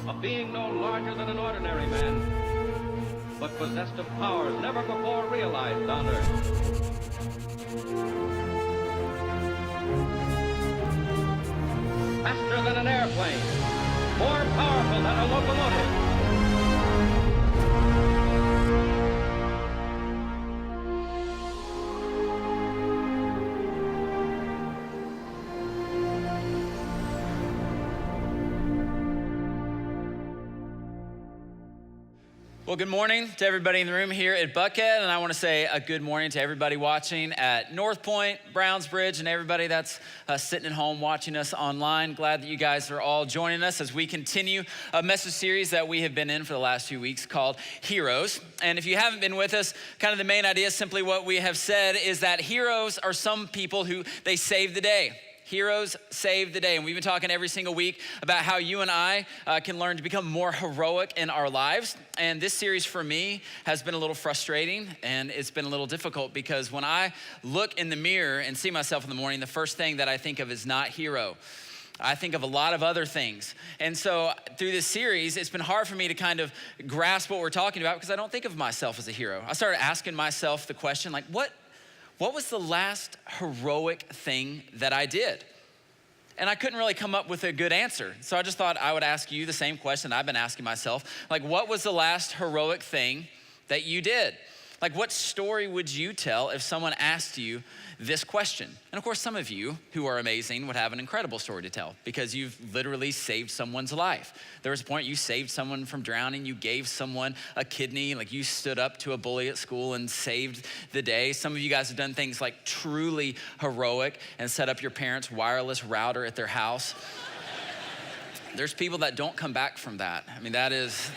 of being no larger than an ordinary man, but possessed of powers never before realized on Earth. Faster than an airplane, more powerful than a locomotive. Well, good morning to everybody in the room here at Buckhead, and I want to say a good morning to everybody watching at North Point, Brownsbridge, and everybody that's sitting at home watching us online. Glad that you guys are all joining us as we continue a message series that we have been in for the last few weeks called Heroes. And if you haven't been with us, kind of the main idea, simply what we have said is that heroes are some people who they save the day. Heroes save the day. And we've been talking every single week about how you and I can learn to become more heroic in our lives. And this series for me has been a little frustrating and it's been a little difficult because when I look in the mirror and see myself in the morning, the first thing that I think of is not hero. I think of a lot of other things. And so through this series, it's been hard for me to kind of grasp what we're talking about because I don't think of myself as a hero. I started asking myself the question, like, what was the last heroic thing that I did? And I couldn't really come up with a good answer. So I just thought I would ask you the same question I've been asking myself. Like, what was the last heroic thing that you did? Like, what story would you tell if someone asked you this question? And of course, some of you who are amazing would have an incredible story to tell because you've literally saved someone's life. There was a point you saved someone from drowning, you gave someone a kidney, like you stood up to a bully at school and saved the day. Some of you guys have done things like truly heroic and set up your parents' wireless router at their house. There's people that don't come back from that. I mean, that is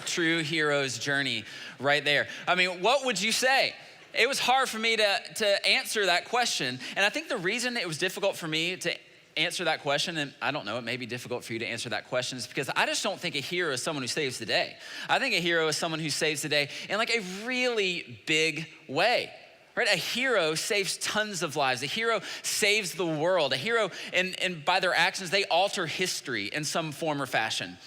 true hero's journey right there. I mean, what would you say? It was hard for me to answer that question. And I think the reason it was difficult for me to answer that question, and I don't know, it may be difficult for you to answer that question, is because I just don't think a hero is someone who saves the day. I think a hero is someone who saves the day in like a really big way. Right? A hero saves tons of lives. A hero saves the world. A hero, and by their actions, they alter history in some form or fashion.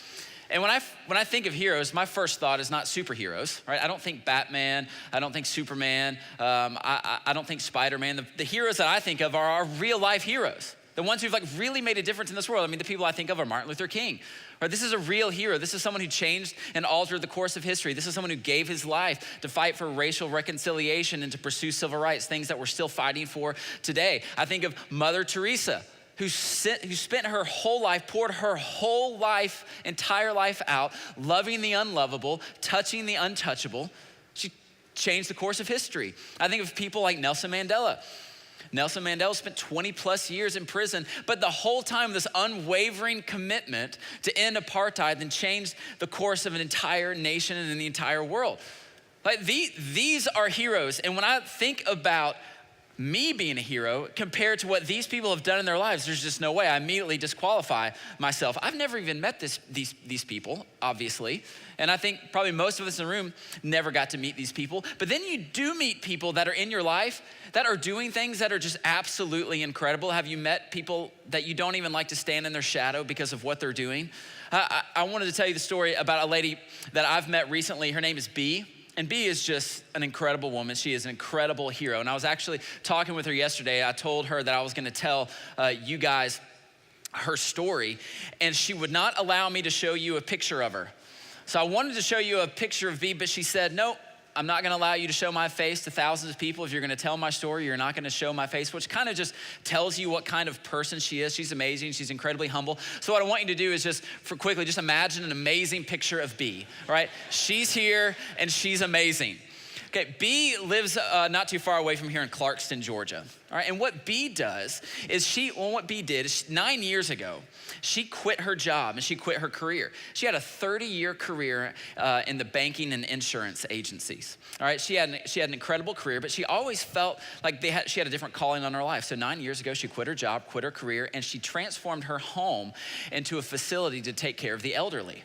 And when I think of heroes, my first thought is not superheroes, right? I don't think Batman, I don't think Superman, I don't think Spider-Man. The heroes that I think of are our real life heroes. The ones who've like really made a difference in this world. I mean, the people I think of are Martin Luther King. Right? This is a real hero. This is someone who changed and altered the course of history. This is someone who gave his life to fight for racial reconciliation and to pursue civil rights, things that we're still fighting for today. I think of Mother Teresa, who spent her whole life, poured her whole life, entire life out, loving the unlovable, touching the untouchable. She changed the course of history. I think of people like Nelson Mandela. Nelson Mandela spent 20 plus years in prison, but the whole time this unwavering commitment to end apartheid and change the course of an entire nation and the entire world. Like these are heroes. And when I think about me being a hero compared to what these people have done in their lives, there's just no way. I immediately disqualify myself. I've never even met these people, obviously. And I think probably most of us in the room never got to meet these people. But then you do meet people that are in your life that are doing things that are just absolutely incredible. Have you met people that you don't even like to stand in their shadow because of what they're doing? I wanted to tell you the story about a lady that I've met recently. Her name is Bee. And Bee is just an incredible woman. She is an incredible hero. And I was actually talking with her yesterday. I told her that I was gonna tell you guys her story, and she would not allow me to show you a picture of her. So I wanted to show you a picture of Bee, but she said, no, I'm not gonna allow you to show my face to thousands of people. If you're gonna tell my story, you're not gonna show my face, which kind of just tells you what kind of person she is. She's amazing, she's incredibly humble. So what I want you to do is just quickly imagine an amazing picture of Bee, right? She's here and she's amazing. Okay, Bee lives not too far away from here in Clarkston, Georgia. All right, and what Bee does is what Bee did is 9 years ago, she quit her job and she quit her career. She had a 30-year career in the banking and insurance agencies. All right, she had an incredible career, but she always felt like she had a different calling on her life. So 9 years ago, she quit her job, quit her career, and she transformed her home into a facility to take care of the elderly.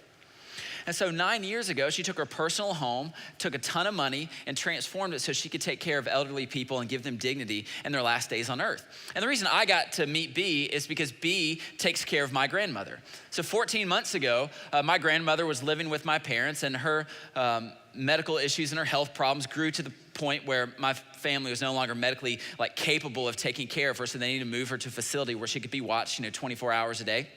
And so 9 years ago, she took her personal home, took a ton of money, and transformed it so she could take care of elderly people and give them dignity in their last days on earth. And the reason I got to meet B is because B takes care of my grandmother. So 14 months ago, my grandmother was living with my parents, and her medical issues and her health problems grew to the point where my family was no longer medically capable of taking care of her, so they needed to move her to a facility where she could be watched 24 hours a day.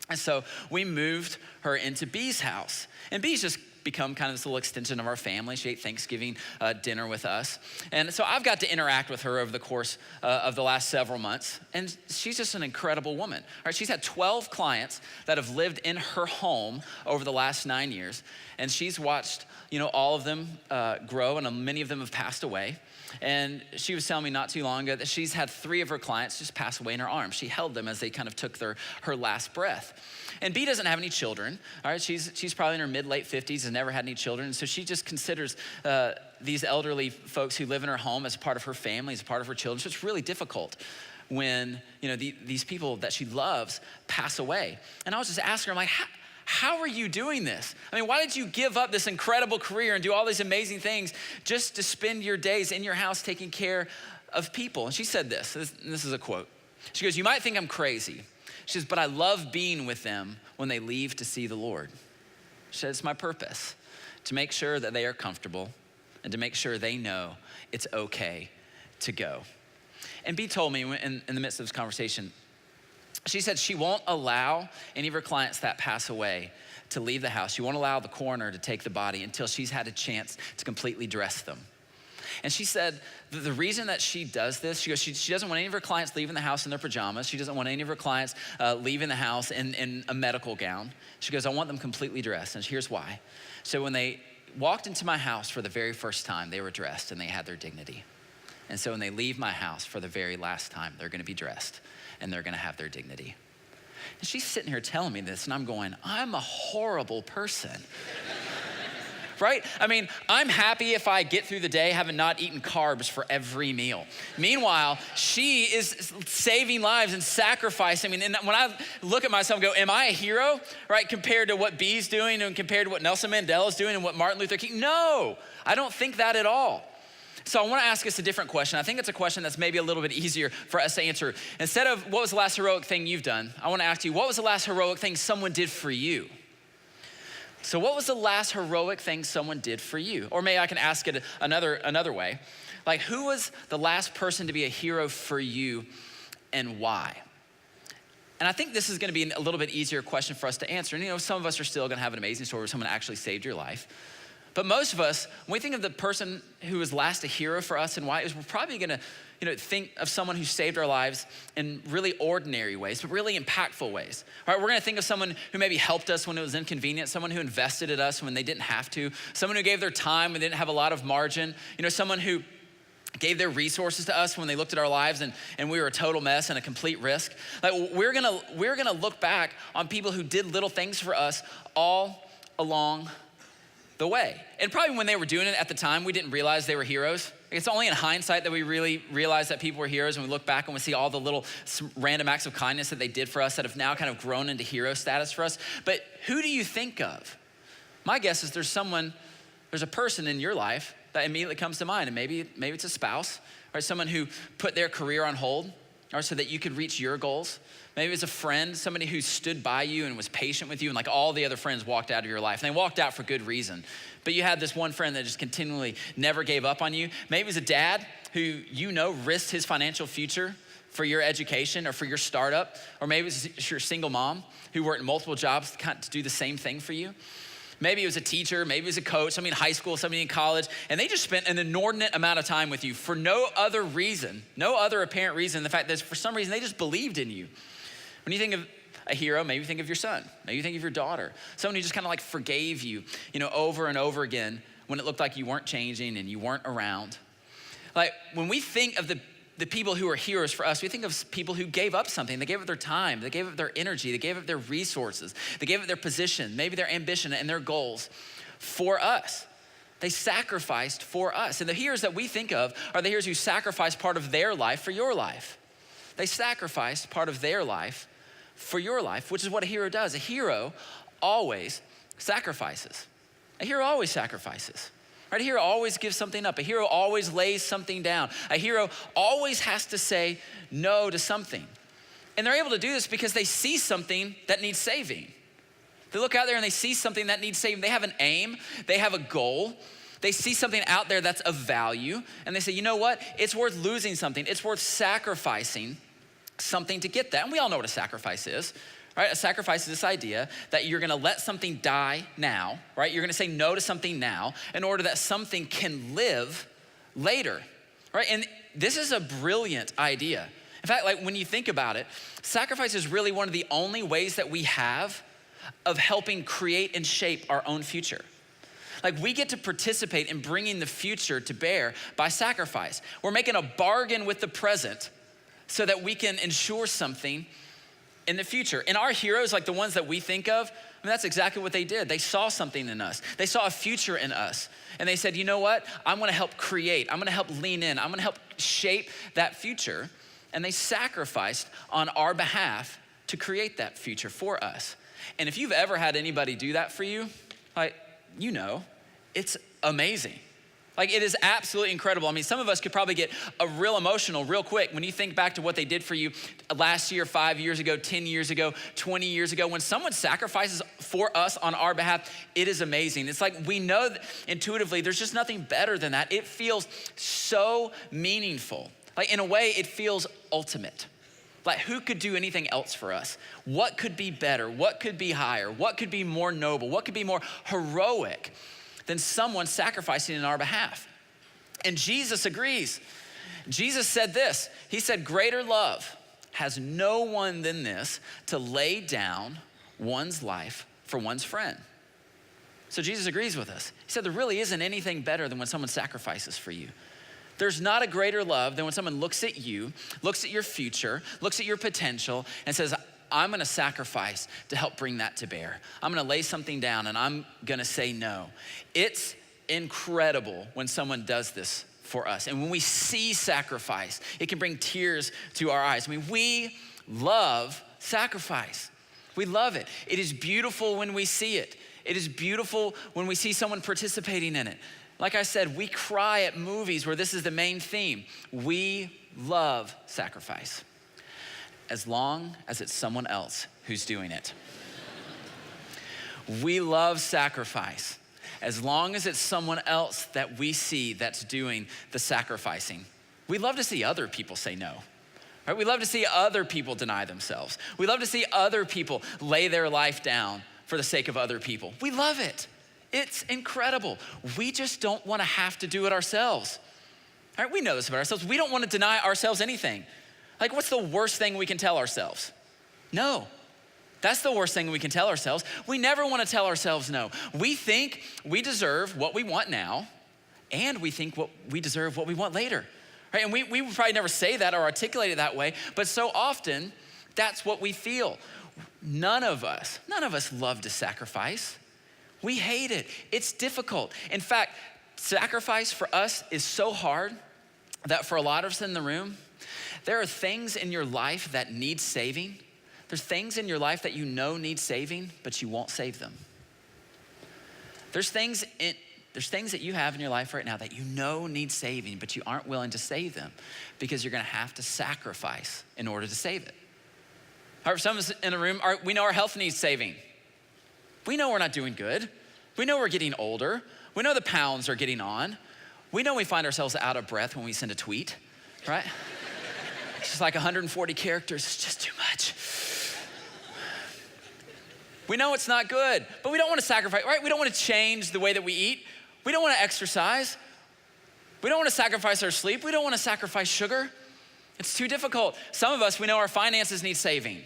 And so we moved her into B's house. And B's just become kind of this little extension of our family. She ate Thanksgiving dinner with us. And so I've got to interact with her over the course of the last several months. And she's just an incredible woman. All right, she's had 12 clients that have lived in her home over the last 9 years. And she's watched, all of them grow, and many of them have passed away. And she was telling me not too long ago that she's had 3 of her clients just pass away in her arms. She held them as they kind of took her last breath. And B doesn't have any children, all right? She's probably in her mid-late 50s, has never had any children. So she just considers these elderly folks who live in her home as part of her family, as part of her children. So it's really difficult when, these people that she loves pass away. And I was just asking her, I'm like, how are you doing this? I mean, why did you give up this incredible career and do all these amazing things just to spend your days in your house taking care of people? And she said this is a quote. She goes, "You might think I'm crazy." She says, "But I love being with them when they leave to see the Lord." She said, "It's my purpose to make sure that they are comfortable and to make sure they know it's okay to go." And B told me in the midst of this conversation, she said she won't allow any of her clients that pass away to leave the house. She won't allow the coroner to take the body until she's had a chance to completely dress them. And she said the reason that she does this, she goes, she doesn't want any of her clients leaving the house in their pajamas. She doesn't want any of her clients leaving the house in a medical gown. She goes, "I want them completely dressed." And here's why. So when they walked into my house for the very first time, they were dressed and they had their dignity. And so when they leave my house for the very last time, they're gonna be dressed and they're gonna have their dignity. And she's sitting here telling me this, and I'm going, I'm a horrible person. Right? I mean, I'm happy if I get through the day having not eaten carbs for every meal. Meanwhile, she is saving lives and sacrificing. I mean, and when I look at myself and go, am I a hero, right? Compared to what B's doing and compared to what Nelson Mandela's doing and what Martin Luther King, no, I don't think that at all. So I want to ask us a different question. I think it's a question that's maybe a little bit easier for us to answer. Instead of what was the last heroic thing you've done, I want to ask you, what was the last heroic thing someone did for you? So what was the last heroic thing someone did for you? Or maybe I can ask it another way. Like, who was the last person to be a hero for you and why? And I think this is gonna be a little bit easier question for us to answer. And some of us are still gonna have an amazing story where someone actually saved your life. But most of us, when we think of the person who was last a hero for us and why, we're probably gonna think of someone who saved our lives in really ordinary ways, but really impactful ways. All right, we're gonna think of someone who maybe helped us when it was inconvenient, someone who invested in us when they didn't have to, someone who gave their time when they didn't have a lot of margin, someone who gave their resources to us when they looked at our lives and we were a total mess and a complete risk. Like, we're gonna look back on people who did little things for us all along the way. And probably when they were doing it at the time, we didn't realize they were heroes. It's only in hindsight that we really realize that people were heroes, and we look back and we see all the little random acts of kindness that they did for us that have now kind of grown into hero status for us. But who do you think of? My guess is there's a person in your life that immediately comes to mind, and maybe it's a spouse, or someone who put their career on hold, or so that you could reach your goals. Maybe it's a friend, somebody who stood by you and was patient with you, and like all the other friends walked out of your life. And they walked out for good reason. But you had this one friend that just continually never gave up on you. Maybe it was a dad who risked his financial future for your education or for your startup. Or maybe it was your single mom who worked multiple jobs to do the same thing for you. Maybe it was a teacher, maybe it was a coach, somebody in high school, somebody in college, and they just spent an inordinate amount of time with you for no other reason, no other apparent reason. The fact that for some reason they just believed in you. When you think of a hero, maybe you think of your son, maybe you think of your daughter, someone who just kind of forgave you, over and over again when it looked like you weren't changing and you weren't around. Like, when we think of the people who are heroes for us, we think of people who gave up something. They gave up their time, they gave up their energy, they gave up their resources, they gave up their position, maybe their ambition and their goals for us. They sacrificed for us. And the heroes that we think of are the heroes who sacrificed part of their life for your life. They sacrificed part of their life for your life, which is what a hero does. A hero always sacrifices. A hero always sacrifices. Right? A hero always gives something up. A hero always lays something down. A hero always has to say no to something. And they're able to do this because they see something that needs saving. They look out there and they see something that needs saving. They have an aim. They have a goal. They see something out there that's of value. And they say, you know what? It's worth losing something. It's worth sacrificing something to get that. And we all know what a sacrifice is. Right? A sacrifice is this idea that you're gonna let something die now, right? You're gonna say no to something now in order that something can live later, right? And this is a brilliant idea. In fact, like when you think about it, sacrifice is really one of the only ways that we have of helping create and shape our own future. Like we get to participate in bringing the future to bear by sacrifice. We're making a bargain with the present so that we can ensure something in the future. And our heroes, like the ones that we think of, I mean, that's exactly what they did. They saw something in us. They saw a future in us. And they said, you know what? I'm gonna help create. I'm gonna help lean in. I'm gonna help shape that future. And they sacrificed on our behalf to create that future for us. And if you've ever had anybody do that for you, like, you know, it's amazing. Like it is absolutely incredible. I mean, some of us could probably get a real emotional real quick when you think back to what they did for you last year, 5 years ago, 10 years ago, 20 years ago. When someone sacrifices for us on our behalf, it is amazing. It's like we know that intuitively there's just nothing better than that. It feels so meaningful. Like in a way, it feels ultimate. Like who could do anything else for us? What could be better? What could be higher? What could be more noble? What could be more heroic than someone sacrificing in our behalf? And Jesus agrees. Jesus said this. He said, greater love has no one than this, to lay down one's life for one's friend. So Jesus agrees with us. He said there really isn't anything better than when someone sacrifices for you. There's not a greater love than when someone looks at you, looks at your future, looks at your potential, and says, I'm gonna sacrifice to help bring that to bear. I'm gonna lay something down and I'm gonna say no. It's incredible when someone does this for us. And when we see sacrifice, it can bring tears to our eyes. I mean, we love sacrifice. We love it. It is beautiful when we see it. It is beautiful when we see someone participating in it. Like I said, we cry at movies where this is the main theme. We love sacrifice, as long as it's someone else who's doing it. We love sacrifice, as long as it's someone else that we see that's doing the sacrificing. We love to see other people say no. Right? We love to see other people deny themselves. We love to see other people lay their life down for the sake of other people. We love it. It's incredible. We just don't want to have to do it ourselves. All right, we know this about ourselves. We don't want to deny ourselves anything. Like, what's the worst thing we can tell ourselves? No. That's the worst thing we can tell ourselves. We never want to tell ourselves no. We think we deserve what we want now, and we think we deserve what we want later. Right? And we would probably never say that or articulate it that way, but so often that's what we feel. None of us love to sacrifice. We hate it. It's difficult. In fact, sacrifice for us is so hard that for a lot of us in the room, there are things in your life that need saving. There's things in your life that you know need saving, but you won't save them. There's things that you have in your life right now that you know need saving, but you aren't willing to save them because you're gonna have to sacrifice in order to save it. However, some of us in the room, we know our health needs saving. We know we're not doing good. We know we're getting older. We know the pounds are getting on. We know we find ourselves out of breath when we send a tweet, right? It's just like 140 characters, it's just too much. We know it's not good, but we don't want to sacrifice, right? We don't want to change the way that we eat. We don't want to exercise. We don't want to sacrifice our sleep. We don't want to sacrifice sugar. It's too difficult. Some of us, we know our finances need saving,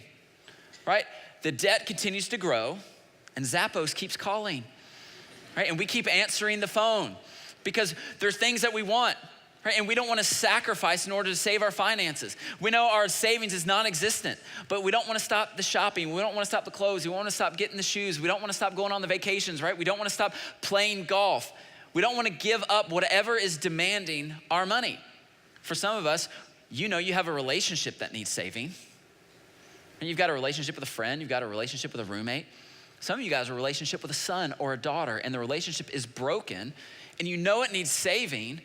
right? The debt continues to grow and Zappos keeps calling, right? And we keep answering the phone because there's things that we want, right? And we don't want to sacrifice in order to save our finances. We know our savings is non-existent, but we don't want to stop the shopping. We don't want to stop the clothes. We want to stop getting the shoes. We don't want to stop going on the vacations, right? We don't want to stop playing golf. We don't want to give up whatever is demanding our money. For some of us, you know you have a relationship that needs saving. And you've got a relationship with a friend. You've got a relationship with a roommate. Some of you guys are in a relationship with a son or a daughter, and the relationship is broken, and you know it needs saving,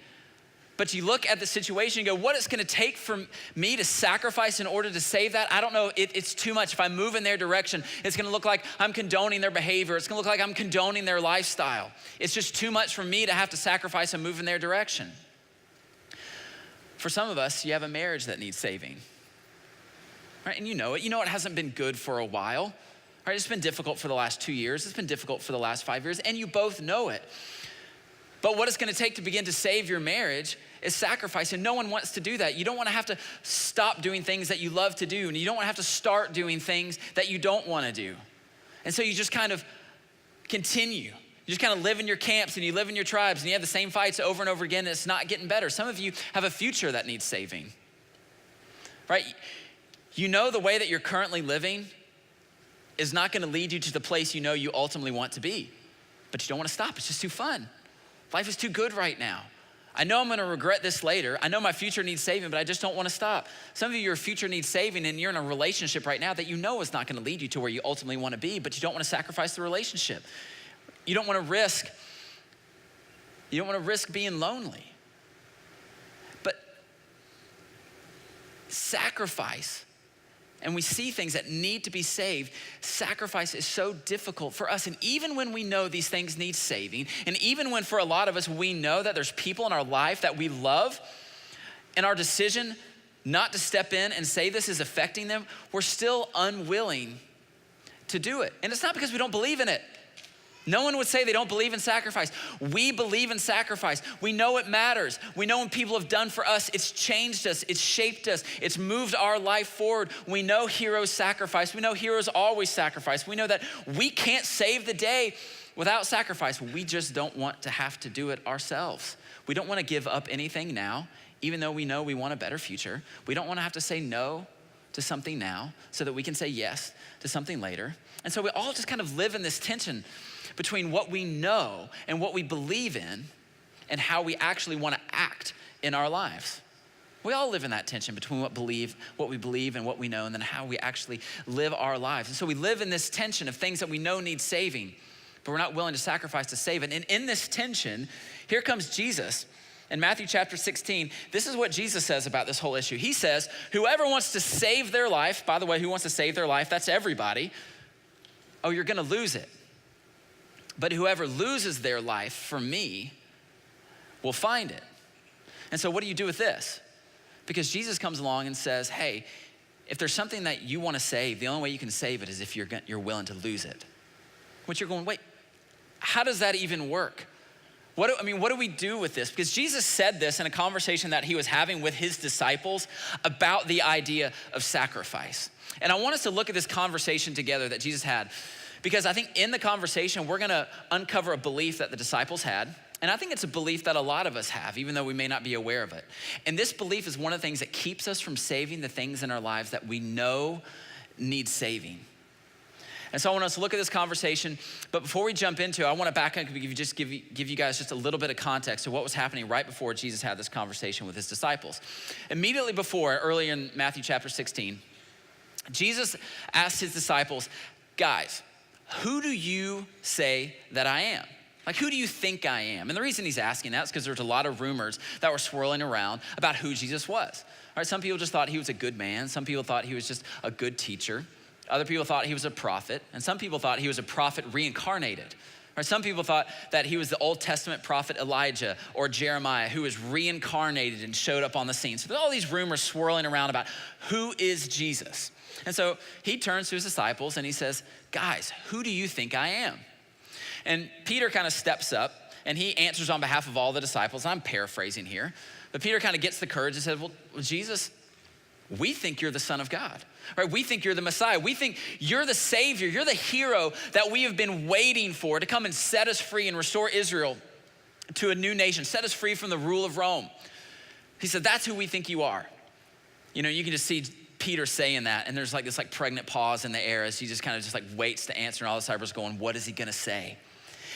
but you look at the situation and go, what it's gonna take for me to sacrifice in order to save that? I don't know, it's too much. If I move in their direction, it's gonna look like I'm condoning their behavior. It's gonna look like I'm condoning their lifestyle. It's just too much for me to have to sacrifice and move in their direction. For some of us, you have a marriage that needs saving, right? And you know it hasn't been good for a while, right? It's been difficult for the last 2 years. It's been difficult for the last 5 years, and you both know it. But what it's gonna take to begin to save your marriage is sacrifice, and no one wants to do that. You don't wanna have to stop doing things that you love to do, and you don't wanna have to start doing things that you don't wanna do. And so you just kind of continue. You just kind of live in your camps and you live in your tribes and you have the same fights over and over again, and it's not getting better. Some of you have a future that needs saving, right? You know the way that you're currently living is not gonna lead you to the place you know you ultimately want to be, but you don't wanna stop. It's just too fun. Life is too good right now. I know I'm gonna regret this later. I know my future needs saving, but I just don't wanna stop. Some of you, your future needs saving, and you're in a relationship right now that you know is not gonna lead you to where you ultimately wanna be, but you don't wanna sacrifice the relationship. You don't wanna risk being lonely. But sacrifice, and we see things that need to be saved, sacrifice is so difficult for us. And even when we know these things need saving, and even when for a lot of us, we know that there's people in our life that we love, and our decision not to step in and say this is affecting them, we're still unwilling to do it. And it's not because we don't believe in it. No one would say they don't believe in sacrifice. We believe in sacrifice. We know it matters. We know when people have done for us, it's changed us, it's shaped us, it's moved our life forward. We know heroes sacrifice. We know heroes always sacrifice. We know that we can't save the day without sacrifice. We just don't want to have to do it ourselves. We don't want to give up anything now, even though we know we want a better future. We don't want to have to say no to something now so that we can say yes to something later. And so we all just kind of live in this tension between what we know and what we believe in and how we actually want to act in our lives. We all live in that tension between what we believe and what we know, and then how we actually live our lives. And so we live in this tension of things that we know need saving, but we're not willing to sacrifice to save it. And in this tension, here comes Jesus. In Matthew chapter 16, this is what Jesus says about this whole issue. He says, whoever wants to save their life, by the way, who wants to save their life? That's everybody. Oh, you're gonna lose it. But whoever loses their life for me will find it. And so what do you do with this? Because Jesus comes along and says, hey, if there's something that you wanna save, the only way you can save it is if you're willing to lose it. Which you're going, wait, how does that even work? What do we do with this? Because Jesus said this in a conversation that he was having with his disciples about the idea of sacrifice. And I want us to look at this conversation together that Jesus had, because I think in the conversation, we're gonna uncover a belief that the disciples had. And I think it's a belief that a lot of us have, even though we may not be aware of it. And this belief is one of the things that keeps us from saving the things in our lives that we know need saving. And so I want us to look at this conversation, but before we jump into it, I want to back up and give you guys just a little bit of context to what was happening right before Jesus had this conversation with his disciples. Immediately before, earlier in Matthew chapter 16, Jesus asked his disciples, guys, who do you say that I am? Like, who do you think I am? And the reason he's asking that is because there's a lot of rumors that were swirling around about who Jesus was. All right, some people just thought he was a good man. Some people thought he was just a good teacher. Other people thought he was a prophet. And some people thought he was a prophet reincarnated. Or some people thought that he was the Old Testament prophet Elijah or Jeremiah who was reincarnated and showed up on the scene. So there's all these rumors swirling around about who is Jesus. And so he turns to his disciples and he says, guys, who do you think I am? And Peter kind of steps up and he answers on behalf of all the disciples. I'm paraphrasing here, but Peter kind of gets the courage and says, well, Jesus, we think you're the Son of God, right? We think you're the Messiah. We think you're the Savior. You're the hero that we have been waiting for to come and set us free and restore Israel to a new nation, set us free from the rule of Rome. He said, that's who we think you are. You know, you can just see Peter saying that, and there's like this pregnant pause in the air as he just kind of waits to answer, and all the disciples going, what is he gonna say?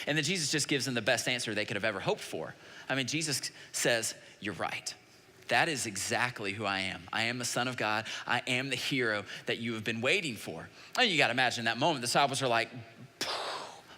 And then Jesus just gives them the best answer they could have ever hoped for. I mean, Jesus says, you're right. That is exactly who I am. I am the Son of God. I am the hero that you have been waiting for. And you gotta imagine that moment, the disciples are like,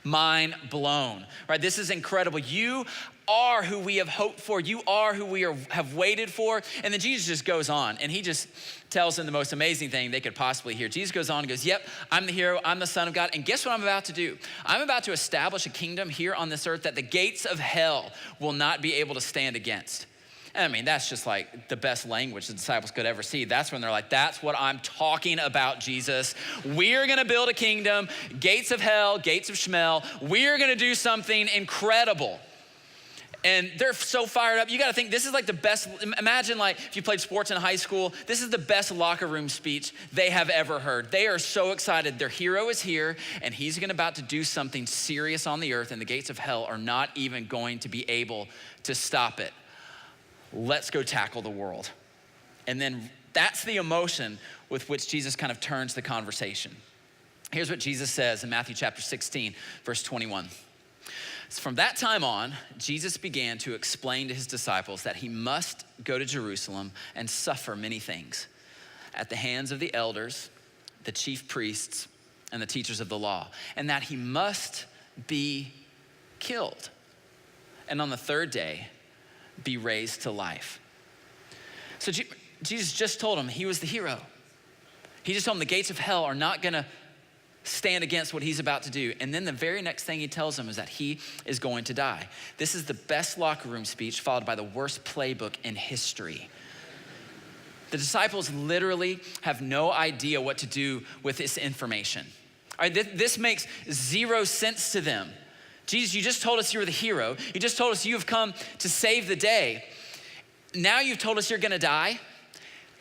Mind blown, right? This is incredible. You are who we have hoped for. You are who we have waited for. And then Jesus just goes on and he just tells them the most amazing thing they could possibly hear. Jesus goes on and goes, yep, I'm the hero. I'm the Son of God. And guess what I'm about to do? I'm about to establish a kingdom here on this earth that the gates of hell will not be able to stand against. And I mean, that's just like the best language the disciples could ever see. That's when they're like, that's what I'm talking about, Jesus. We're gonna build a kingdom, gates of hell, gates of Shmel. We're gonna do something incredible. And they're so fired up. You gotta think this is like the best, imagine like if you played sports in high school, this is the best locker room speech they have ever heard. They are so excited. Their hero is here and he's about to do something serious on the earth and the gates of hell are not even going to be able to stop it. Let's go tackle the world. And then that's the emotion with which Jesus kind of turns the conversation. Here's what Jesus says in Matthew chapter 16, verse 21. From that time on, Jesus began to explain to his disciples that he must go to Jerusalem and suffer many things at the hands of the elders, the chief priests, and the teachers of the law, and that he must be killed. And on the third day, be raised to life. So Jesus just told him he was the hero. He just told him the gates of hell are not gonna stand against what he's about to do. And then the very next thing he tells him is that he is going to die. This is the best locker room speech followed by the worst playbook in history. The disciples literally have no idea what to do with this information. All right, this makes zero sense to them. Jesus, you just told us you were the hero. You just told us you've come to save the day. Now you've told us you're gonna die.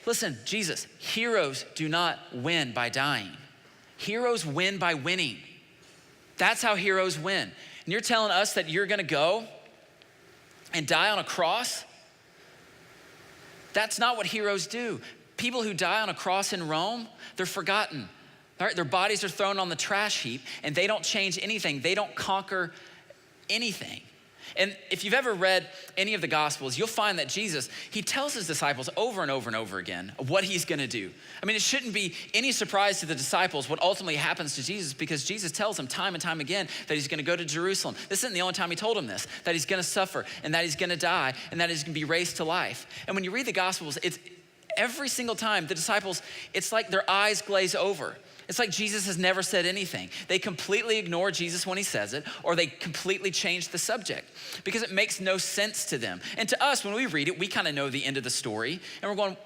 Listen, Jesus, heroes do not win by dying. Heroes win by winning. That's how heroes win. And you're telling us that you're gonna go and die on a cross? That's not what heroes do. People who die on a cross in Rome, they're forgotten. All right, their bodies are thrown on the trash heap and they don't change anything. They don't conquer anything. And if you've ever read any of the Gospels, you'll find that Jesus, he tells his disciples over and over and over again what he's gonna do. I mean, it shouldn't be any surprise to the disciples what ultimately happens to Jesus because Jesus tells them time and time again that he's gonna go to Jerusalem. This isn't the only time he told them this, that he's gonna suffer and that he's gonna die and that he's gonna be raised to life. And when you read the Gospels, it's every single time the disciples, it's like their eyes glaze over. It's like Jesus has never said anything. They completely ignore Jesus when he says it, or they completely change the subject because it makes no sense to them. And to us, when we read it, we kind of know the end of the story. And we're going,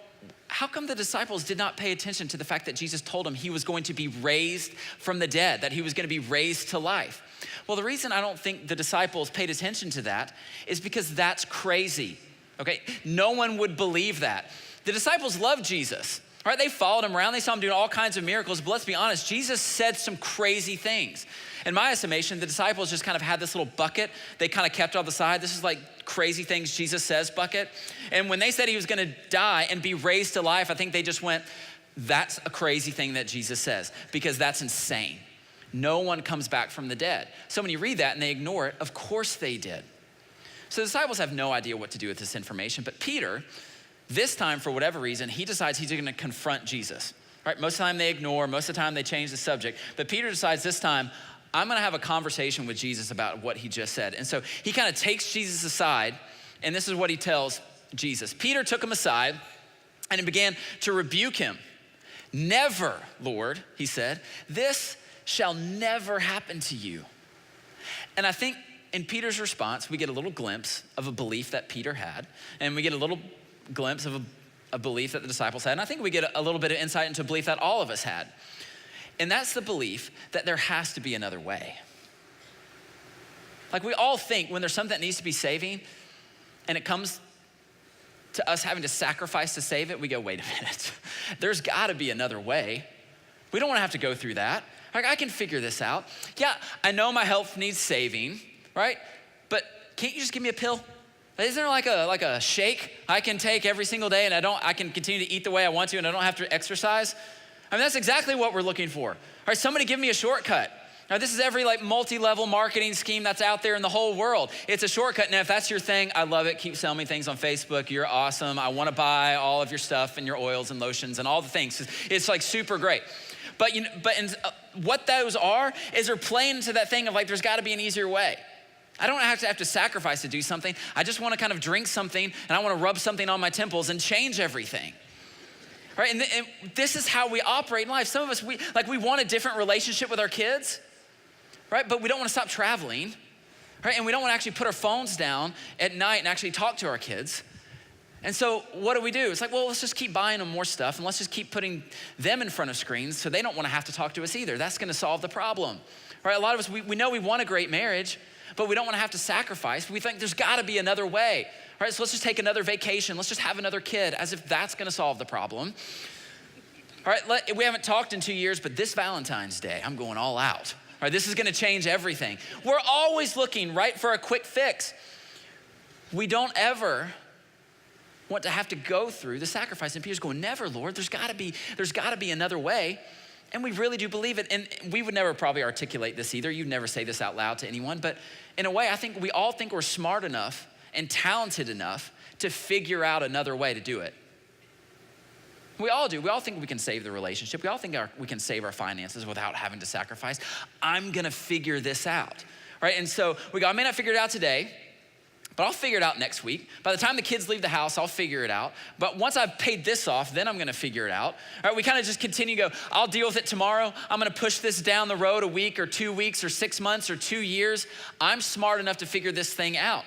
how come the disciples did not pay attention to the fact that Jesus told them he was going to be raised from the dead, that he was going to be raised to life? Well, the reason I don't think the disciples paid attention to that is because that's crazy, okay? No one would believe that. The disciples loved Jesus. All right, they followed him around. They saw him doing all kinds of miracles. But let's be honest, Jesus said some crazy things. In my estimation, the disciples just kind of had this little bucket. They kind of kept on the side. This is like crazy things Jesus says bucket. And when they said he was gonna die and be raised to life, I think they just went, that's a crazy thing that Jesus says because that's insane. No one comes back from the dead. So when you read that and they ignore it, of course they did. So the disciples have no idea what to do with this information, but Peter, this time, for whatever reason, he decides he's gonna confront Jesus. Right? Most of the time they ignore, most of the time they change the subject. But Peter decides this time, I'm gonna have a conversation with Jesus about what he just said. And so he kind of takes Jesus aside, and this is what he tells Jesus. Peter took him aside and he began to rebuke him. Never, Lord, he said, this shall never happen to you. And I think in Peter's response, we get a little glimpse of a belief that Peter had, and we get a little glimpse of a belief that the disciples had. And I think we get a little bit of insight into a belief that all of us had. And that's the belief that there has to be another way. Like we all think when there's something that needs to be saving and it comes to us having to sacrifice to save it, we go, wait a minute, there's gotta be another way. We don't wanna have to go through that. Like I can figure this out. Yeah, I know my health needs saving, right? But can't you just give me a pill? Isn't there like a shake I can take every single day and I can continue to eat the way I want to and I don't have to exercise? I mean, that's exactly what we're looking for. All right, somebody give me a shortcut. Now, this is every like multi-level marketing scheme that's out there in the whole world. It's a shortcut. Now, if that's your thing, I love it. Keep selling me things on Facebook. You're awesome. I want to buy all of your stuff and your oils and lotions and all the things. It's like super great. But what those are is they're playing into that thing of like, there's gotta be an easier way. I don't have to sacrifice to do something. I just wanna kind of drink something and I wanna rub something on my temples and change everything. Right, and this is how we operate in life. Some of us, we want a different relationship with our kids, right? But we don't wanna stop traveling, right? And we don't wanna actually put our phones down at night and actually talk to our kids. And so what do? It's like, well, let's just keep buying them more stuff and let's just keep putting them in front of screens so they don't wanna have to talk to us either. That's gonna solve the problem, right? A lot of us, we know we want a great marriage, but we don't wanna have to sacrifice. We think there's gotta be another way. All right, so let's just take another vacation. Let's just have another kid, as if that's gonna solve the problem. All right, we haven't talked in 2 years, but this Valentine's Day, I'm going all out. All right, this is gonna change everything. We're always looking, right, for a quick fix. We don't ever want to have to go through the sacrifice. And Peter's going, never, Lord, there's gotta be another way. And we really do believe it. And we would never probably articulate this either. You'd never say this out loud to anyone. But in a way, I think we all think we're smart enough and talented enough to figure out another way to do it. We all do. We all think we can save the relationship. We all think we can save our finances without having to sacrifice. I'm gonna figure this out, right? And so we go, I may not figure it out today, but I'll figure it out next week. By the time the kids leave the house, I'll figure it out. But once I've paid this off, then I'm gonna figure it out. All right, we kind of just continue to go, I'll deal with it tomorrow. I'm gonna push this down the road a week or 2 weeks or 6 months or 2 years. I'm smart enough to figure this thing out.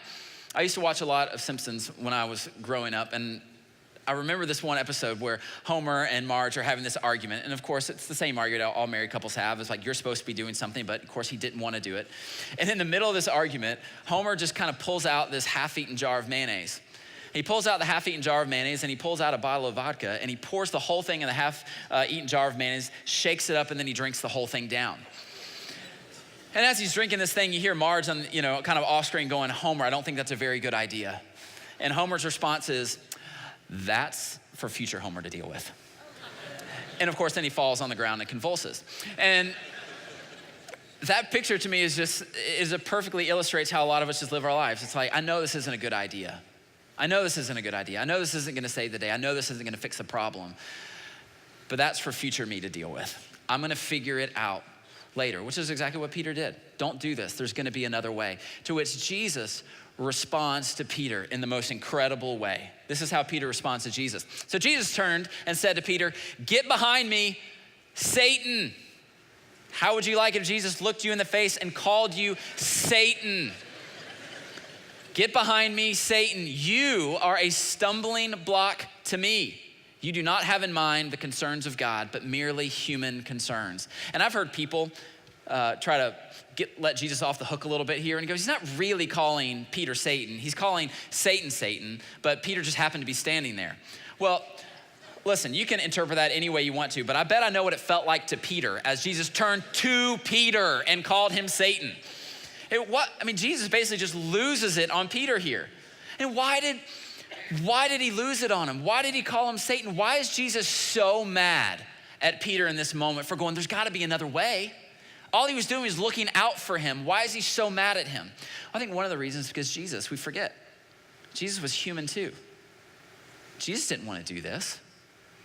I used to watch a lot of Simpsons when I was growing up, and I remember this one episode where Homer and Marge are having this argument, and of course it's the same argument all married couples have. It's like, you're supposed to be doing something, but of course he didn't want to do it. And in the middle of this argument, Homer just kind of pulls out this half-eaten jar of mayonnaise. He pulls out the half-eaten jar of mayonnaise and he pulls out a bottle of vodka and he pours the whole thing in the half-eaten jar of mayonnaise, shakes it up, and then he drinks the whole thing down. And as he's drinking this thing, you hear Marge on, kind of off screen going, Homer, I don't think that's a very good idea. And Homer's response is, that's for future Homer to deal with. And of course, then he falls on the ground and convulses. And that picture to me it perfectly illustrates how a lot of us just live our lives. It's like, I know this isn't a good idea. I know this isn't a good idea. I know this isn't gonna save the day. I know this isn't gonna fix the problem. But that's for future me to deal with. I'm gonna figure it out later, which is exactly what Peter did. Don't do this. There's gonna be another way. To which Jesus responds to Peter in the most incredible way. This is how Peter responds to Jesus. So Jesus turned and said to Peter, get behind me, Satan. How would you like if Jesus looked you in the face and called you Satan? Get behind me, Satan. You are a stumbling block to me. You do not have in mind the concerns of God, but merely human concerns. And I've heard people try to let Jesus off the hook a little bit here. And he goes, he's not really calling Peter Satan. He's calling Satan, Satan, but Peter just happened to be standing there. Well, listen, you can interpret that any way you want to, but I bet I know what it felt like to Peter as Jesus turned to Peter and called him Satan. Jesus basically just loses it on Peter here. And why did he lose it on him? Why did he call him Satan? Why is Jesus so mad at Peter in this moment for going, there's gotta be another way? All he was doing was looking out for him. Why is he so mad at him? I think one of the reasons is because Jesus, we forget, Jesus was human too. Jesus didn't want to do this.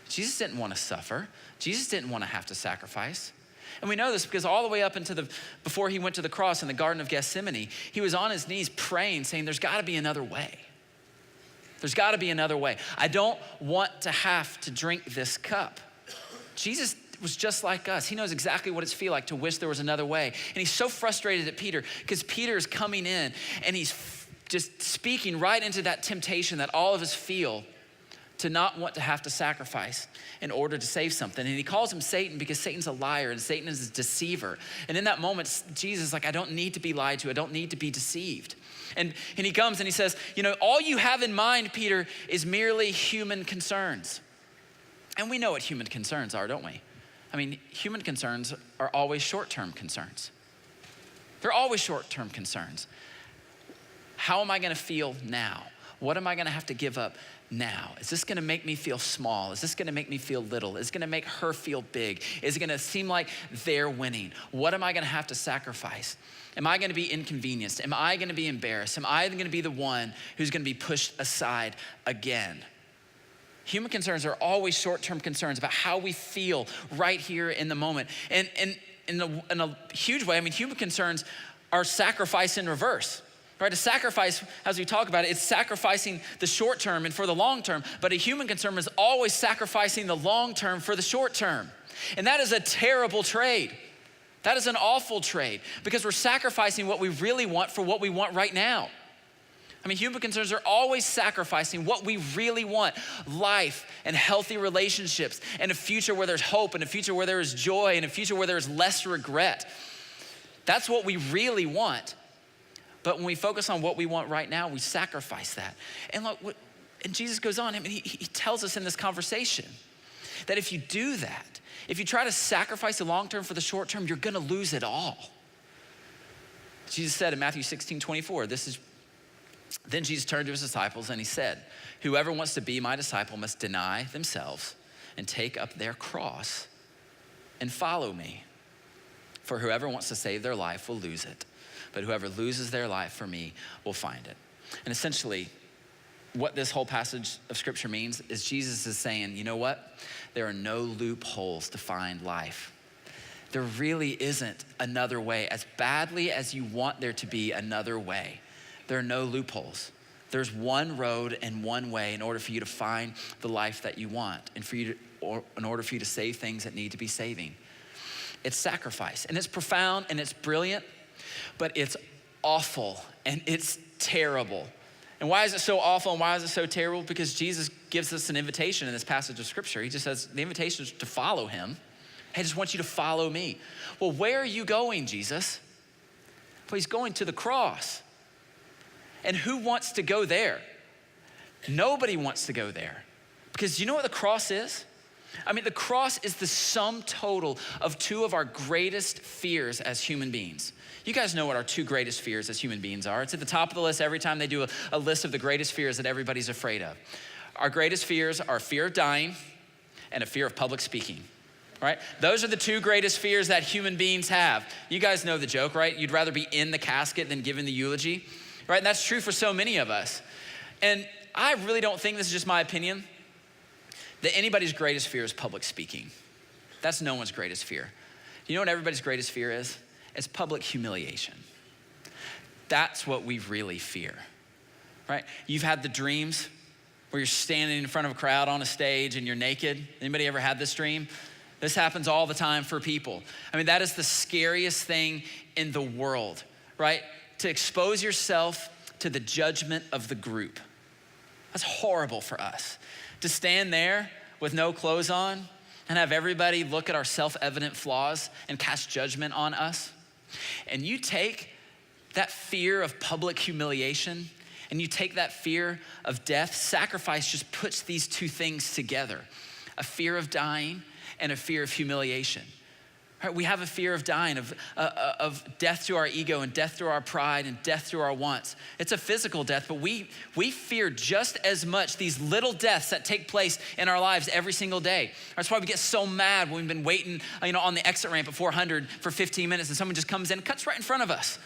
Jesus didn't want to suffer. Jesus didn't want to have to sacrifice. And we know this because all the way up before he went to the cross in the Garden of Gethsemane, he was on his knees praying, saying, there's gotta be another way. There's gotta be another way. I don't want to have to drink this cup. Jesus was just like us. He knows exactly what it's feel like to wish there was another way. And he's so frustrated at Peter because Peter is coming in and he's just speaking right into that temptation that all of us feel to not want to have to sacrifice in order to save something. And he calls him Satan because Satan's a liar and Satan is a deceiver. And in that moment, Jesus is like, I don't need to be lied to. I don't need to be deceived. And he comes and he says, all you have in mind, Peter, is merely human concerns. And we know what human concerns are, don't we? Human concerns are always short-term concerns. They're always short-term concerns. How am I gonna feel now? What am I gonna have to give up now? Is this gonna make me feel small? Is this gonna make me feel little? Is it gonna make her feel big? Is it gonna seem like they're winning? What am I gonna have to sacrifice? Am I gonna be inconvenienced? Am I gonna be embarrassed? Am I gonna be the one who's gonna be pushed aside again? Human concerns are always short-term concerns about how we feel right here in the moment. And in a huge way, I mean, human concerns are sacrifice in reverse. Right, a sacrifice, as we talk about it, it's sacrificing the short term and for the long term, but a human concern is always sacrificing the long term for the short term. And that is a terrible trade. That is an awful trade because we're sacrificing what we really want for what we want right now. I mean, human concerns are always sacrificing what we really want: life and healthy relationships and a future where there's hope and a future where there is joy and a future where there is less regret. That's what we really want. But when we focus on what we want right now, we sacrifice that. And look, and Jesus goes on, I mean, he tells us in this conversation that if you do that, if you try to sacrifice the long term for the short term, you're gonna lose it all. Jesus said in Matthew 16:24, then Jesus turned to his disciples and he said, whoever wants to be my disciple must deny themselves and take up their cross and follow me. For whoever wants to save their life will lose it, but whoever loses their life for me will find it. And essentially, what this whole passage of scripture means is Jesus is saying, you know what? There are no loopholes to find life. There really isn't another way. As badly as you want there to be another way, there are no loopholes. There's one road and one way in order for you to find the life that you want and in order for you to save things that need to be saving. It's sacrifice, and it's profound and it's brilliant, but it's awful and it's terrible. And why is it so awful and why is it so terrible? Because Jesus gives us an invitation in this passage of scripture. He just says the invitation is to follow him. Hey, I just want you to follow me. Well, where are you going, Jesus? Well, he's going to the cross. And who wants to go there? Nobody wants to go there. Because you know what the cross is? I mean, the cross is the sum total of two of our greatest fears as human beings. You guys know what our two greatest fears as human beings are. It's at the top of the list every time they do a list of the greatest fears that everybody's afraid of. Our greatest fears are fear of dying and a fear of public speaking, right? Those are the two greatest fears that human beings have. You guys know the joke, right? You'd rather be in the casket than giving the eulogy, right? And that's true for so many of us. And I really don't think this is just my opinion, that anybody's greatest fear is public speaking. That's no one's greatest fear. You know what everybody's greatest fear is? It's public humiliation. That's what we really fear, right? You've had the dreams where you're standing in front of a crowd on a stage and you're naked. Anybody ever had this dream? This happens all the time for people. I mean, that is the scariest thing in the world, right? To expose yourself to the judgment of the group. That's horrible for us. To stand there with no clothes on and have everybody look at our self-evident flaws and cast judgment on us. And you take that fear of public humiliation and you take that fear of death. Sacrifice just puts these two things together: a fear of dying and a fear of humiliation. Right? We have a fear of dying, of death to our ego and death to our pride and death to our wants. It's a physical death, but we fear just as much these little deaths that take place in our lives every single day. That's why we get so mad when we've been waiting, on the exit ramp at 400 for 15 minutes and someone just comes in and cuts right in front of us.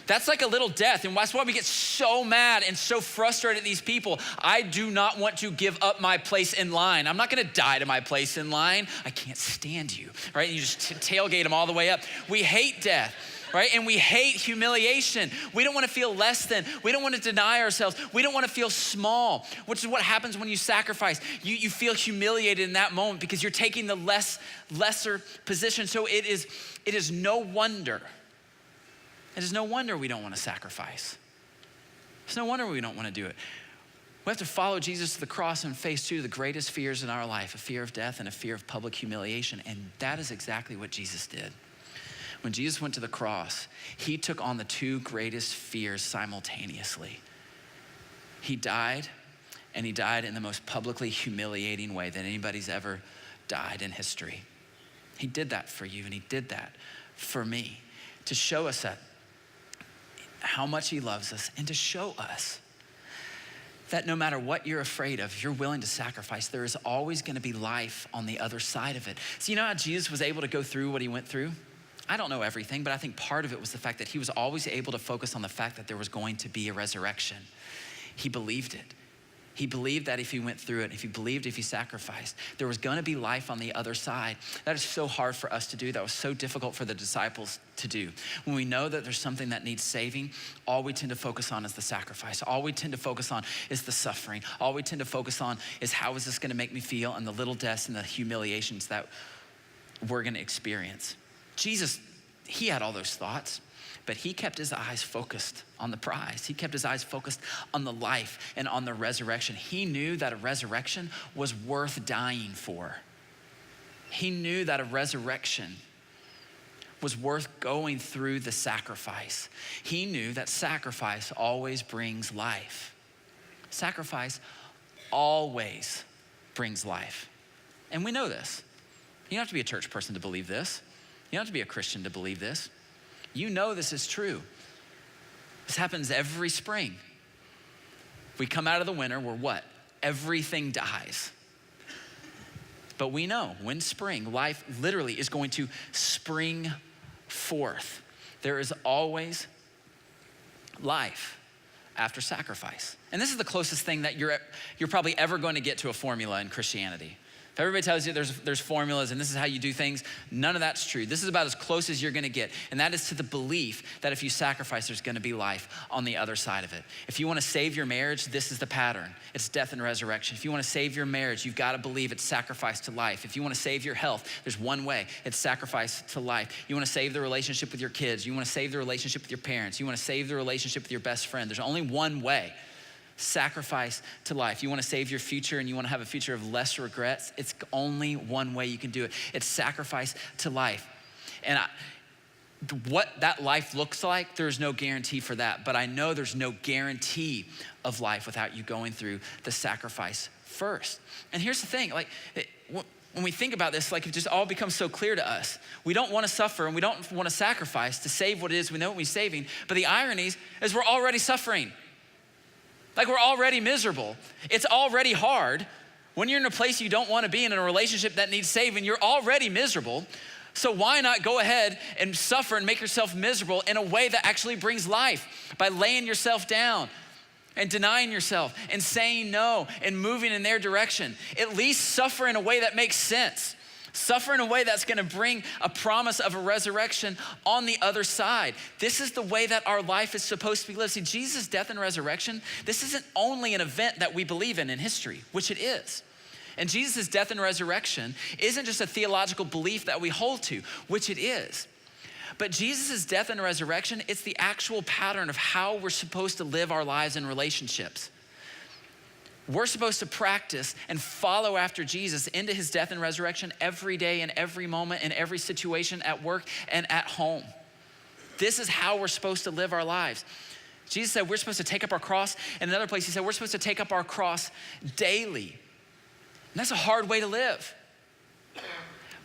That's like a little death, and that's why we get so mad and so frustrated at these people. I do not want to give up my place in line. I'm not gonna die to my place in line. I can't stand you, right? You just tailgate them all the way up. We hate death, right? And we hate humiliation. We don't wanna feel less than. We don't wanna deny ourselves. We don't wanna feel small, which is what happens when you sacrifice. You feel humiliated in that moment because you're taking the lesser position. So it is no wonder. It is no wonder we don't want to sacrifice. It's no wonder we don't want to do it. We have to follow Jesus to the cross and face two of the greatest fears in our life: a fear of death and a fear of public humiliation. And that is exactly what Jesus did. When Jesus went to the cross, he took on the two greatest fears simultaneously. He died, and he died in the most publicly humiliating way that anybody's ever died in history. He did that for you, and he did that for me to show us that how much he loves us, and to show us that no matter what you're afraid of, if you're willing to sacrifice, there is always gonna be life on the other side of it. So you know how Jesus was able to go through what he went through? I don't know everything, but I think part of it was the fact that he was always able to focus on the fact that there was going to be a resurrection. He believed it. He believed that if he went through it, if he sacrificed, there was gonna be life on the other side. That is so hard for us to do. That was so difficult for the disciples to do. When we know that there's something that needs saving, all we tend to focus on is the sacrifice. All we tend to focus on is the suffering. All we tend to focus on is how is this gonna make me feel, and the little deaths and the humiliations that we're gonna experience. Jesus, he had all those thoughts, but he kept his eyes focused on the prize. He kept his eyes focused on the life and on the resurrection. He knew that a resurrection was worth dying for. He knew that a resurrection was worth going through the sacrifice. He knew that sacrifice always brings life. Sacrifice always brings life. And we know this. You don't have to be a church person to believe this. You don't have to be a Christian to believe this. You know this is true. This happens every spring. We come out of the winter where what? Everything dies. But we know when spring, life literally is going to spring forth. There is always life after sacrifice. And this is the closest thing that you're probably ever going to get to a formula in Christianity. If everybody tells you there's formulas and this is how you do things, none of that's true. This is about as close as you're gonna get. And that is to the belief that if you sacrifice, there's gonna be life on the other side of it. If you wanna save your marriage, this is the pattern. It's death and resurrection. If you wanna save your marriage, you've gotta believe it's sacrifice to life. If you wanna save your health, there's one way, it's sacrifice to life. You wanna save the relationship with your kids. You wanna save the relationship with your parents. You wanna save the relationship with your best friend. There's only one way. Sacrifice to life. You want to save your future and you want to have a future of less regrets, it's only one way you can do it. It's sacrifice to life. And what that life looks like, there's no guarantee for that. But I know there's no guarantee of life without you going through the sacrifice first. And here's the thing, when we think about this, it just all becomes so clear to us. We don't want to suffer and we don't want to sacrifice to save what it is we know we're saving. But the irony is we're already suffering. We're already miserable. It's already hard. When you're in a place you don't want to be in a relationship that needs saving, you're already miserable. So why not go ahead and suffer and make yourself miserable in a way that actually brings life by laying yourself down and denying yourself and saying no and moving in their direction. At least suffer in a way that makes sense. Suffer in a way that's gonna bring a promise of a resurrection on the other side. This is the way that our life is supposed to be lived. See, Jesus' death and resurrection, this isn't only an event that we believe in history, which it is. And Jesus' death and resurrection isn't just a theological belief that we hold to, which it is. But Jesus' death and resurrection, it's the actual pattern of how we're supposed to live our lives in relationships. We're supposed to practice and follow after Jesus into his death and resurrection every day in every moment in every situation at work and at home. This is how we're supposed to live our lives. Jesus said we're supposed to take up our cross. In another place, he said we're supposed to take up our cross daily. And that's a hard way to live.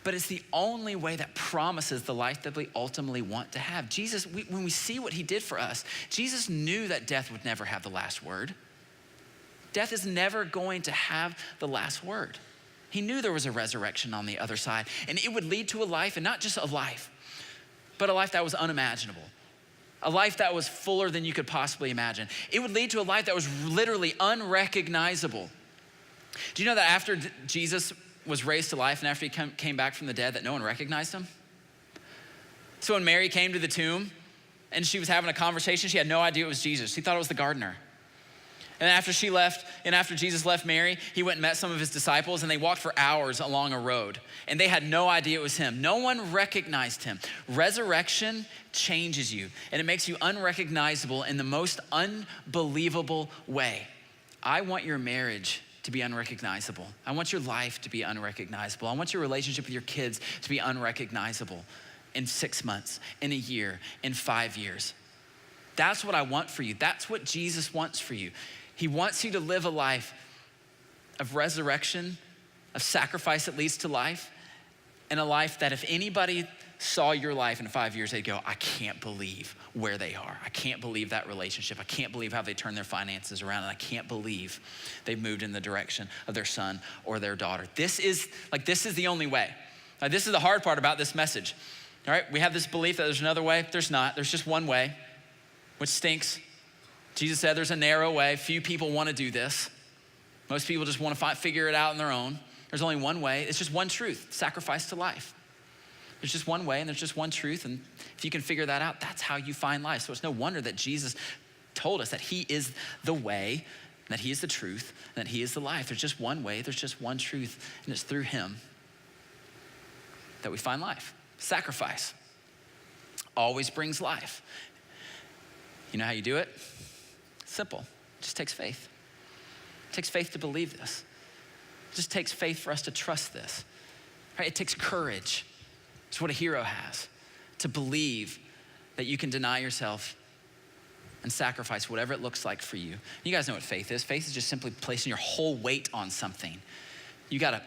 But it's the only way that promises the life that we ultimately want to have. Jesus, when we see what he did for us, Jesus knew that death would never have the last word. Death is never going to have the last word. He knew there was a resurrection on the other side, and it would lead to a life, and not just a life, but a life that was unimaginable, a life that was fuller than you could possibly imagine. It would lead to a life that was literally unrecognizable. Do you know that after Jesus was raised to life and after he came back from the dead, that no one recognized him? So when Mary came to the tomb and she was having a conversation, she had no idea it was Jesus. She thought it was the gardener. And after she left, and after Jesus left Mary, he went and met some of his disciples, and they walked for hours along a road. And they had no idea it was him. No one recognized him. Resurrection changes you, and it makes you unrecognizable in the most unbelievable way. I want your marriage to be unrecognizable. I want your life to be unrecognizable. I want your relationship with your kids to be unrecognizable in 6 months, in a year, in 5 years. That's what I want for you. That's what Jesus wants for you. He wants you to live a life of resurrection, of sacrifice that leads to life, and a life that if anybody saw your life in 5 years, they'd go, I can't believe where they are. I can't believe that relationship. I can't believe how they turned their finances around, and I can't believe they've moved in the direction of their son or their daughter. This is the only way. This is the hard part about this message. All right, we have this belief that there's another way. There's not. There's just one way, which stinks. Jesus said there's a narrow way. Few people want to do this. Most people just want to figure it out on their own. There's only one way. It's just one truth, sacrifice to life. There's just one way and there's just one truth. And if you can figure that out, that's how you find life. So it's no wonder that Jesus told us that he is the way, that he is the truth, and that he is the life. There's just one way, there's just one truth, and it's through him that we find life. Sacrifice always brings life. You know how you do it? Simple. It just takes faith. It takes faith to believe this. It just takes faith for us to trust this. Right? It takes courage. It's what a hero has. To believe that you can deny yourself and sacrifice whatever it looks like for you. You guys know what faith is. Faith is just simply placing your whole weight on something. You gotta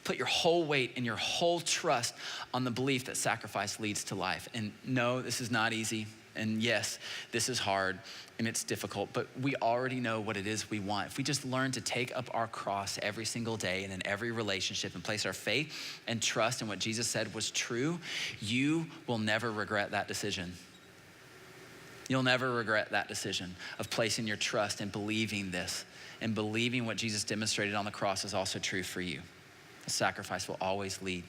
put your whole weight and your whole trust on the belief that sacrifice leads to life. And no, this is not easy. And yes, this is hard and it's difficult, but we already know what it is we want. If we just learn to take up our cross every single day and in every relationship and place our faith and trust in what Jesus said was true, you will never regret that decision. You'll never regret that decision of placing your trust and believing this and believing what Jesus demonstrated on the cross is also true for you. The sacrifice will always lead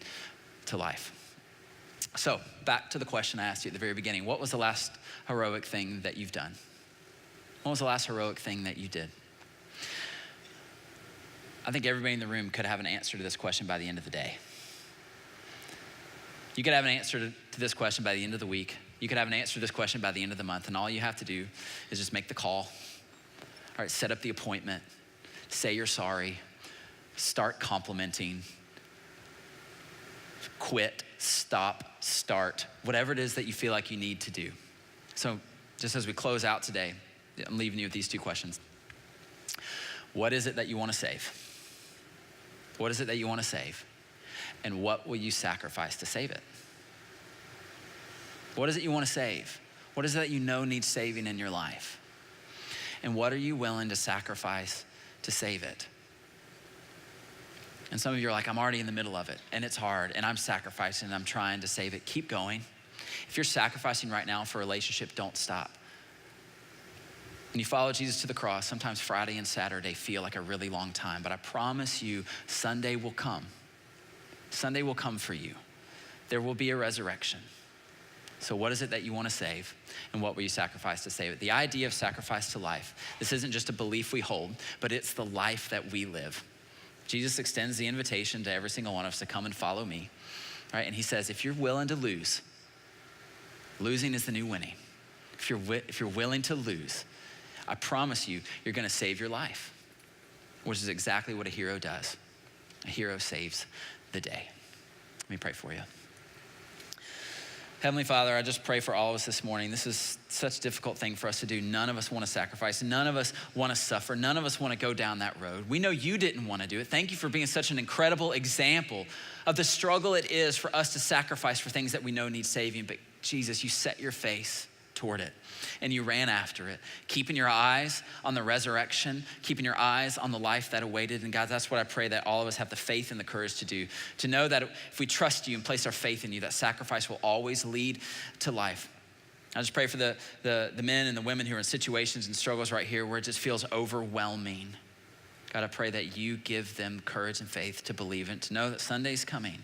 to life. So back to the question I asked you at the very beginning. What was the last heroic thing that you've done? What was the last heroic thing that you did? I think everybody in the room could have an answer to this question by the end of the day. You could have an answer to this question by the end of the week. You could have an answer to this question by the end of the month, and all you have to do is just make the call. All right, set up the appointment, say you're sorry, start complimenting, quit, stop, start, whatever it is that you feel like you need to do. So just as we close out today, I'm leaving you with these two questions. What is it that you want to save? What is it that you want to save? And what will you sacrifice to save it? What is it you want to save? What is it that you know needs saving in your life? And what are you willing to sacrifice to save it? And some of you are like, I'm already in the middle of it and it's hard and I'm sacrificing and I'm trying to save it. Keep going. If you're sacrificing right now for a relationship, don't stop. When you follow Jesus to the cross, sometimes Friday and Saturday feel like a really long time, but I promise you Sunday will come. Sunday will come for you. There will be a resurrection. So what is it that you want to save? And what will you sacrifice to save it? The idea of sacrifice to life, this isn't just a belief we hold, but it's the life that we live. Jesus extends the invitation to every single one of us to come and follow me, right? And he says, if you're willing to lose, losing is the new winning. If you're willing to lose, I promise you, you're gonna save your life, which is exactly what a hero does. A hero saves the day. Let me pray for you. Heavenly Father, I just pray for all of us this morning. This is such a difficult thing for us to do. None of us want to sacrifice. None of us want to suffer. None of us want to go down that road. We know you didn't want to do it. Thank you for being such an incredible example of the struggle it is for us to sacrifice for things that we know need saving. But Jesus, you set your face toward it and you ran after it, keeping your eyes on the resurrection, keeping your eyes on the life that awaited. And God, that's what I pray that all of us have the faith and the courage to do, to know that if we trust you and place our faith in you, that sacrifice will always lead to life. I just pray for the men and the women who are in situations and struggles right here where it just feels overwhelming. God, I pray that you give them courage and faith to believe and to know that Sunday's coming.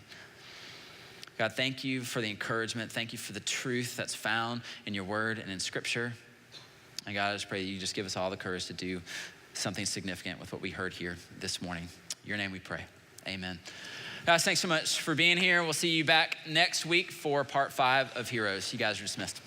God, thank you for the encouragement. Thank you for the truth that's found in your word and in scripture. And God, I just pray that you just give us all the courage to do something significant with what we heard here this morning. In your name we pray, amen. Guys, thanks so much for being here. We'll see you back next week for part 5 of Heroes. You guys are dismissed.